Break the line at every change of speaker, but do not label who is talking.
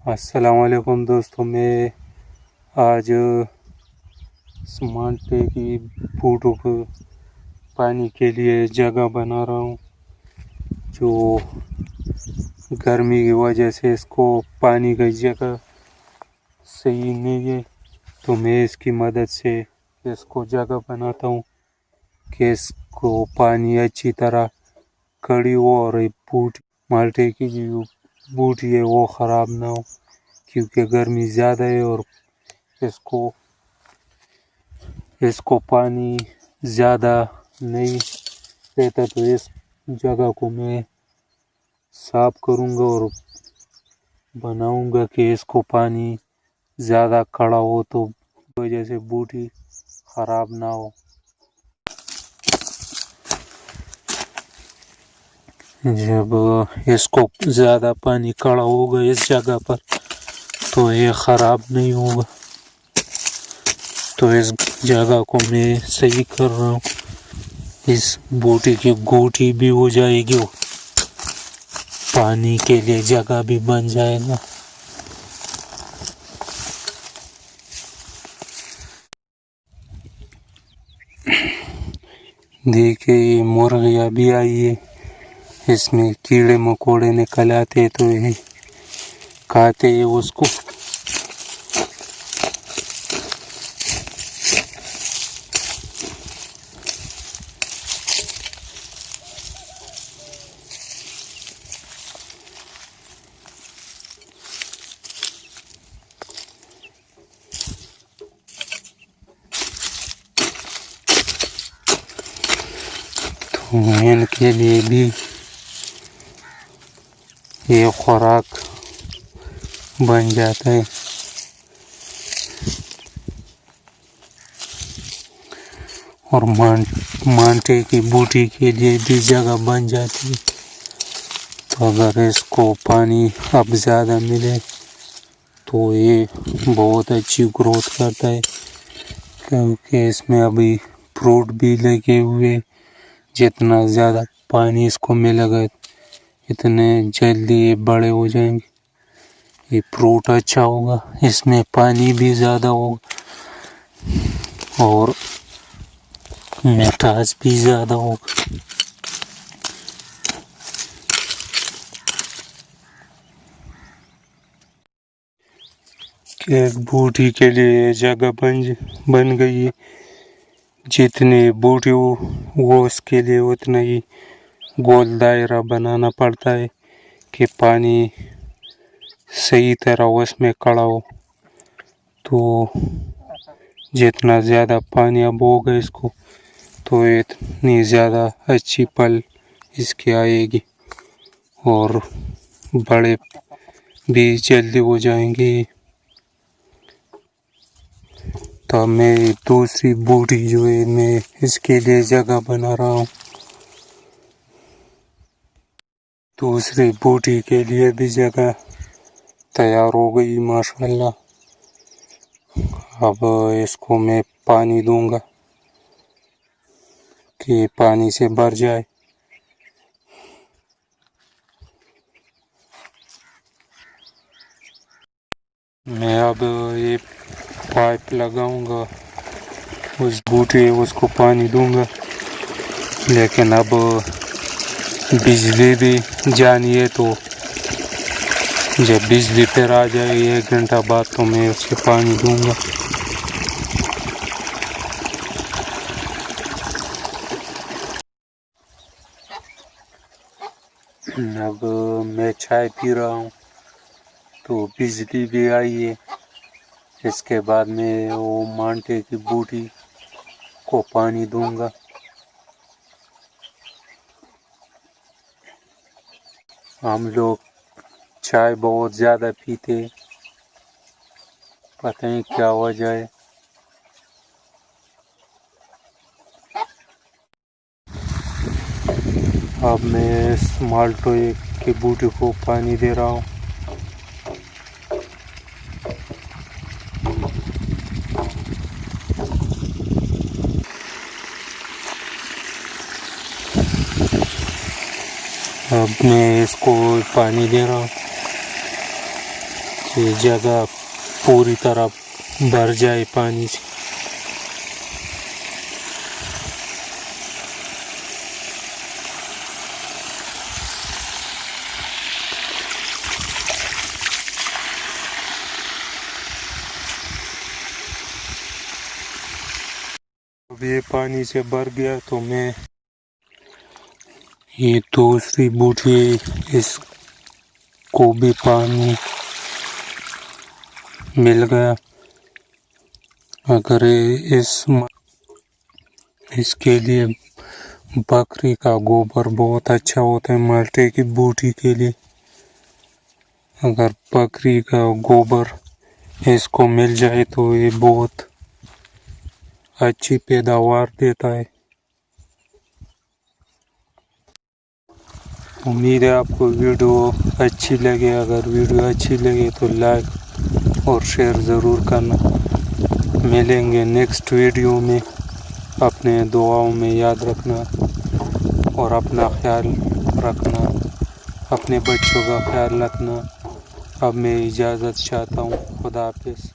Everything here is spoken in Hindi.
अस्सलाम वालेकुम दोस्तों, मैं आज माल्टे की बूटों को पानी के लिए जगह बना रहा हूँ। जो गर्मी की वजह से इसको पानी की जगह सही नहीं है, तो मैं इसकी मदद से इसको जगह बनाता हूँ कि इसको पानी अच्छी तरह कड़ी हो और ये बूट माल्टे की जो बूटी है वो ख़राब ना हो, क्योंकि गर्मी ज़्यादा है और इसको पानी ज़्यादा नहीं रहता। तो इस जगह को मैं साफ करूँगा और बनाऊँगा कि इसको पानी ज़्यादा कड़ा हो, तो वजह से बूटी ख़राब ना हो। जब इसको ज़्यादा पानी कड़ा होगा इस जगह पर, तो ये ख़राब नहीं होगा। तो इस जगह को मैं सही कर रहा हूँ, इस बूटी की गोटी भी हो जाएगी और पानी के लिए जगह भी बन जाएगा। देखिए ये मुर्गियाँ भी आई है, इसमें कीड़े मकोड़े निकल आते तो ये खाते हैं उसको। तो इनके लिए भी ये खुराक बन जाता है। और माल्टे की बूटी के लिए भी जगह बन जाती है। तो अगर इसको पानी अब ज़्यादा मिले तो ये बहुत अच्छी ग्रोथ करता है, क्योंकि इसमें अभी फ्रूट भी लगे हुए। जितना ज़्यादा पानी इसको मिलेगा इतने जल्दी ये बड़े हो जाएंगे, ये फ्रूट अच्छा होगा, इसमें पानी भी ज़्यादा होगा और मिठास भी ज़्यादा होगा। एक बूटी के लिए जगह बन गई है। जितने बूटी वो उसके लिए उतना ही गोल दायरा बनाना पड़ता है कि पानी सही तरह उसमें कड़ा हो। तो जितना ज़्यादा पानी अब होगा इसको, तो इतनी ज़्यादा अच्छी पल इसकी आएगी और बड़े भी जल्दी हो जाएंगे। तो मैं दूसरी बूटी जो है मैं इसके लिए जगह बना रहा हूँ। दूसरी बूटी के लिए भी जगह तैयार हो गई माशाल्लाह। अब इसको मैं पानी दूंगा कि पानी से भर जाए। मैं अब ये पाइप लगाऊंगा, उस बूटी उसको पानी दूंगा। लेकिन अब बिजली भी जानी है, तो जब बिजली फिर आ जाए 1 घंटा बाद, तो मैं उससे पानी दूंगा। अब मैं चाय पी रहा हूँ, तो बिजली भी आई है। इसके बाद मैं वो माल्टे की बूटी को पानी दूंगा। हम लोग चाय बहुत ज़्यादा पीते, पता नहीं क्या वजह है। अब मैं इस माल्टे की बूटी को पानी दे रहा हूँ। अब मैं इसको पानी दे रहा हूँ। कि जगह पूरी तरह भर जाए पानी से। अब ये पानी से भर गया तो मैं ये दूसरी बूटी इसको भी पानी मिल गया। अगर इसके लिए बकरी का गोबर बहुत अच्छा होता है माल्टे की बूटी के लिए। अगर बकरी का गोबर इसको मिल जाए तो ये बहुत अच्छी पैदावार देता है। उम्मीद है आपको वीडियो अच्छी लगे। अगर वीडियो अच्छी लगे तो लाइक और शेयर ज़रूर करना। मिलेंगे नेक्स्ट वीडियो में। अपने दुआओं में याद रखना और अपना ख्याल रखना, अपने बच्चों का ख्याल रखना। अब मैं इजाज़त चाहता हूँ। खुदा हाफिज़।